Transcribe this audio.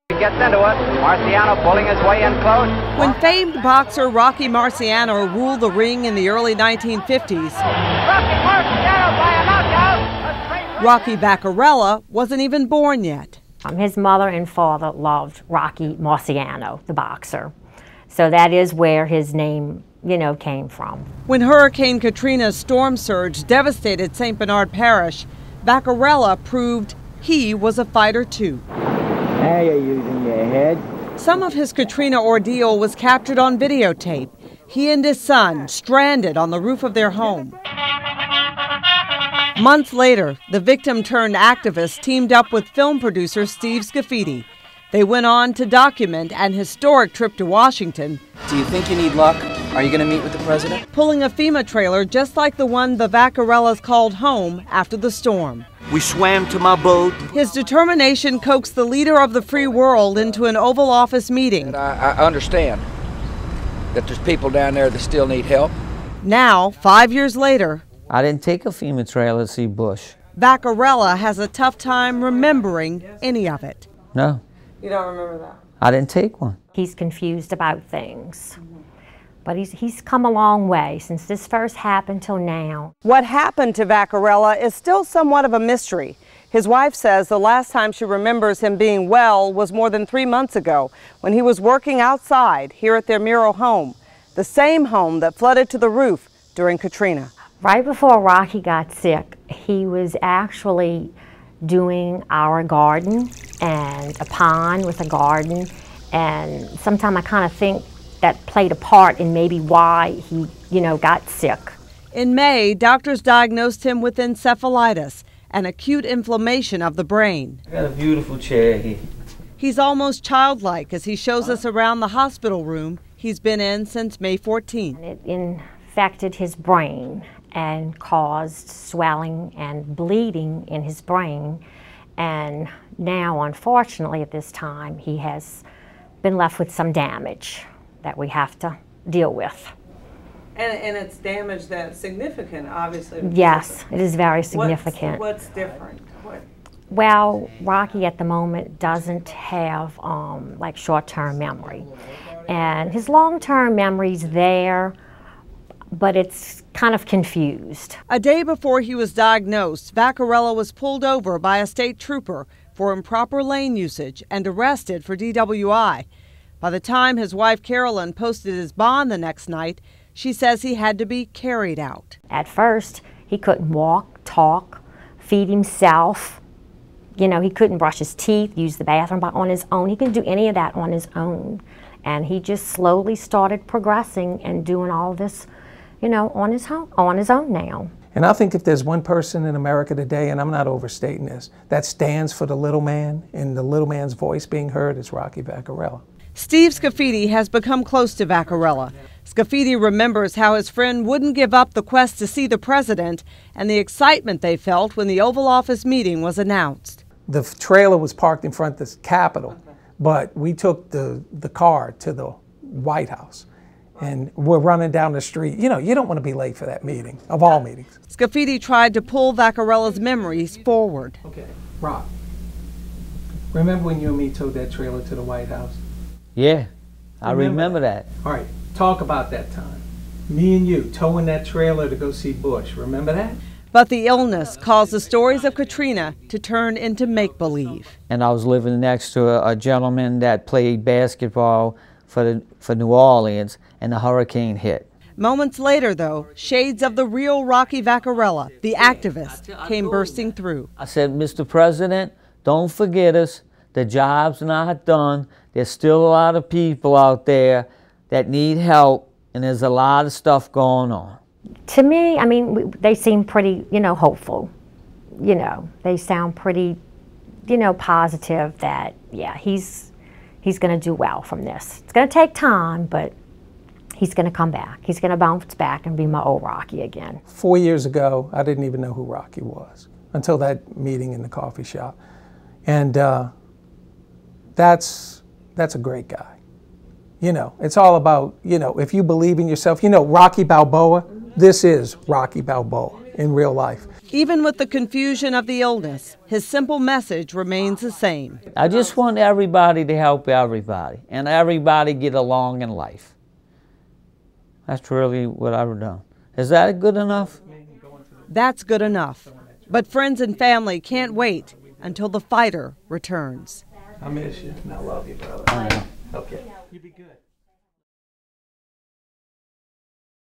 He gets into it. Marciano pulling his way in close. When famed boxer Rocky Marciano ruled the ring in the early 1950s, Rocky Marciano by a knockout. Rocky Vaccarella wasn't even born yet. His mother and father loved Rocky Marciano, the boxer. So that is where his name, came from. When Hurricane Katrina's storm surge devastated St. Bernard Parish, Vaccarella proved he was a fighter too. Now you're using your head. Some of his Katrina ordeal was captured on videotape. He and his son stranded on the roof of their home. Months later, the victim-turned-activist teamed up with film producer Steve Scafidi. They went on to document an historic trip to Washington. Do you think you need luck? Are you going to meet with the president? Pulling a FEMA trailer just like the one the Vaccarellas called home after the storm. We swam to my boat. His determination coaxed the leader of the free world into an Oval Office meeting. I understand that there's people down there that still need help. Now, 5 years later, I didn't take a FEMA trailer to see Bush. Vaccarella has a tough time remembering any of it. No. You don't remember that? I didn't take one. He's confused about things. But he's come a long way since this first happened till now. What happened to Vaccarella is still somewhat of a mystery. His wife says the last time she remembers him being well was more than 3 months ago when he was working outside here at their Muro home, the same home that flooded to the roof during Katrina. Right before Rocky got sick, he was actually doing our garden and a pond with a garden, and sometimes I kind of think that played a part in maybe why he, got sick. In May, doctors diagnosed him with encephalitis, an acute inflammation of the brain. I got a beautiful chair here. He's almost childlike as he shows us around the hospital room he's been in since May 14th. It infected his brain and caused swelling and bleeding in his brain. And now, unfortunately, at this time, he has been left with some damage that we have to deal with. And it's damage that's significant, obviously. Yes, it is very significant. What's different? Well, Rocky at the moment doesn't have like short-term memory. And his long-term memory's there, but it's kind of confused. A day before he was diagnosed, Vaccarella was pulled over by a state trooper for improper lane usage and arrested for DWI. By the time his wife Carolyn posted his bond the next night, she says he had to be carried out. At first, he couldn't walk, talk, feed himself. He couldn't brush his teeth, use the bathroom on his own. He couldn't do any of that on his own. And he just slowly started progressing and doing all this, on his own now. And I think if there's one person in America today, and I'm not overstating this, that stands for the little man and the little man's voice being heard, it's Rocky Vaccarella. Steve Scafidi has become close to Vaccarella. Scafidi remembers how his friend wouldn't give up the quest to see the president and the excitement they felt when the Oval Office meeting was announced. The trailer was parked in front of the Capitol, but we took the car to the White House. And we're running down the street. You don't want to be late for that meeting, of all meetings. Scafidi tried to pull Vaccarella's memories forward. Okay, Rock, remember when you and me towed that trailer to the White House? Yeah, I remember that. All right, talk about that time. Me and you towing that trailer to go see Bush, remember that? But the illness caused the stories of Katrina to turn into make-believe. And I was living next to a gentleman that played basketball for New Orleans, and the hurricane hit. Moments later, though, shades of the real Rocky Vaccarella, the activist, came bursting through. I said, Mr. President, don't forget us. The job's not done. There's still a lot of people out there that need help, and there's a lot of stuff going on. To me, they seem pretty, hopeful. They sound pretty, positive that, yeah, he's going to do well from this. It's going to take time, but he's going to come back. He's going to bounce back and be my old Rocky again. 4 years ago, I didn't even know who Rocky was until that meeting in the coffee shop. And that's a great guy. It's all about, if you believe in yourself. Rocky Balboa, this is Rocky Balboa. in real life. Even with the confusion of the illness, his simple message remains the same. I just want everybody to help everybody and everybody get along in life. That's really what I've done. Is that good enough? That's good enough. But friends and family can't wait until the fighter returns. I miss you and I love you, brother. I know. Okay. You be good.